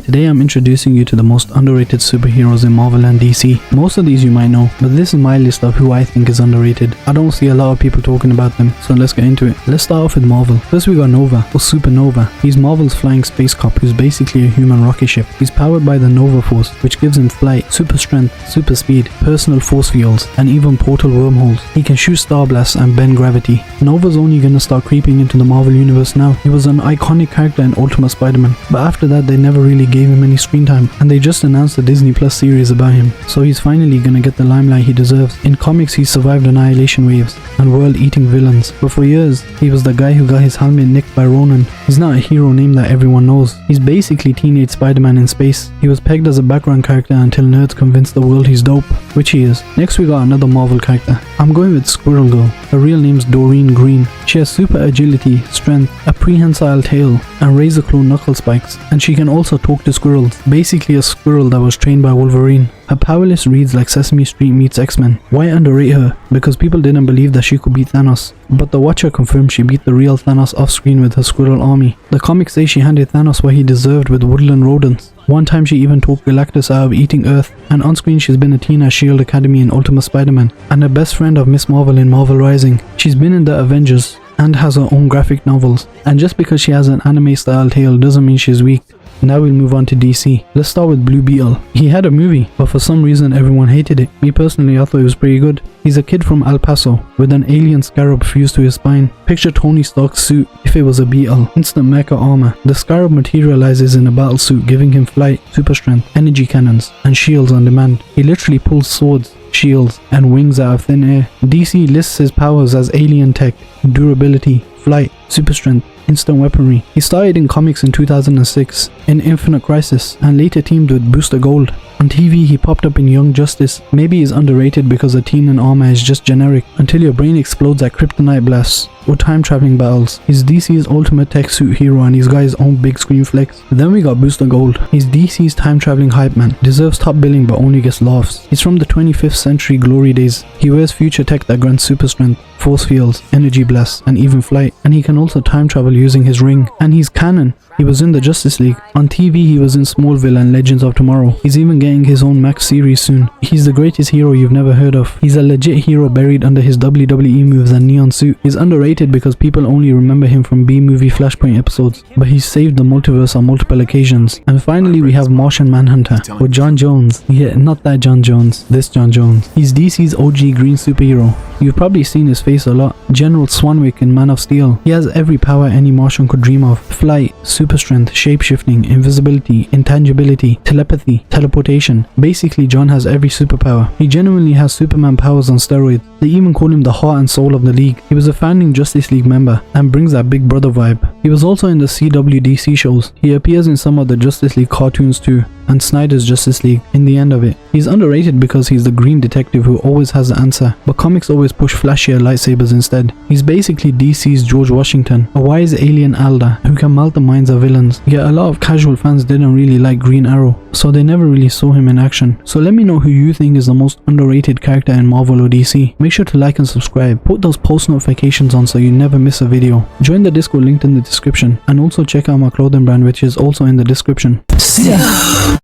Today I'm introducing you to the most underrated superheroes in Marvel and DC. Most of these you might know, but this is my list of who I think is underrated. I don't see a lot of people talking about them, so let's get into it. Let's start off with Marvel. First we got Nova, or Supernova. He's Marvel's flying space cop who's basically a human rocket ship. He's powered by the Nova Force, which gives him flight, super strength, super speed, personal force fields, and even portal wormholes. He can shoot star blasts and bend gravity. Nova's only gonna start creeping into the Marvel universe now. He was an iconic character in Ultimate Spider-Man, but after that they never really gave him any screen time, and they just announced a Disney Plus series about him, so he's finally gonna get the limelight he deserves. In comics he survived annihilation waves and world-eating villains, but for years he was the guy who got his helmet nicked by Ronan. He's not a hero name that everyone knows. He's basically teenage Spider-Man in space. He was pegged as a background character until nerds convinced the world he's dope, which he is. Next we got another Marvel character. I'm going with Squirrel Girl. Her real name's Doreen Green. She has super agility, strength, a prehensile tail, and razor-claw knuckle spikes, and she can also talk to squirrels, basically a squirrel that was trained by Wolverine. Her power list reads like Sesame Street meets X-Men. Why underrate her? Because people didn't believe that she could beat Thanos, but the Watcher confirmed she beat the real Thanos off-screen with her squirrel army. The comics say she handed Thanos what he deserved with woodland rodents. One time she even talked Galactus out of eating Earth, and on screen she's been a teen at S.H.I.E.L.D. Academy in Ultimate Spider-Man, and a best friend of Miss Marvel in Marvel Rising. She's been in the Avengers, and has her own graphic novels, and just because she has an anime style tail doesn't mean she's weak. Now we'll move on to DC. Let's start with Blue Beetle. He had a movie, but for some reason everyone hated it. Me personally, I thought it was pretty good. He's a kid from El Paso, with an alien scarab fused to his spine. Picture Tony Stark's suit if it was a beetle. Instant mecha armor. The scarab materializes in a battle suit, giving him flight, super strength, energy cannons, and shields on demand. He literally pulls swords, shields, and wings out of thin air. DC lists his powers as alien tech, durability, flight, super strength, instant weaponry. He started in comics in 2006 in Infinite Crisis and later teamed with Booster Gold. On TV he popped up in Young Justice. Maybe he's underrated because a teen in armor is just generic until your brain explodes at kryptonite blasts or time traveling battles. He's DC's ultimate tech suit hero and he's got his own big screen flex. Then we got Booster Gold. He's DC's time traveling hype man. Deserves top billing but only gets laughs. He's from the 25th century glory days. He wears future tech that grants super strength, force fields, energy blasts, and even flight. And he can also time travel using his ring. And he's canon. He was in the Justice League. On TV he was in Smallville and Legends of Tomorrow. He's even getting his own Max series soon. He's the greatest hero you've never heard of. He's a legit hero buried under his WWE moves and neon suit. He's underrated because people only remember him from B-movie Flashpoint episodes, but he's saved the multiverse on multiple occasions. And finally we have Martian Manhunter, or John Jones. Yeah, not that John Jones, this John Jones. He's DC's OG green superhero. You've probably seen his face a lot. General Swanwick in Man of Steel. He has every power any Martian could dream of. Flight, super strength, shape-shifting, invisibility, intangibility, telepathy, teleportation. Basically John has every superpower. He genuinely has Superman powers on steroids. They even call him the heart and soul of the league. He was a founding Justice League member and brings that big brother vibe. He was also in the CW DC shows. He appears in some of the Justice League cartoons too, and Snyder's Justice League in the end of it. He's underrated because he's the green detective who always has the answer, but comics always push flashier lightsabers instead. He's basically DC's George Washington, a wise alien elder who can melt the minds of villains. Yet a lot of casual fans didn't really like Green Arrow, so they never really saw him in action. So let me know who you think is the most underrated character in Marvel or DC. Make sure to like and subscribe. Put those post notifications on so you never miss a video. Join the Discord linked in the description, and also check out my clothing brand which is also in the description. See ya!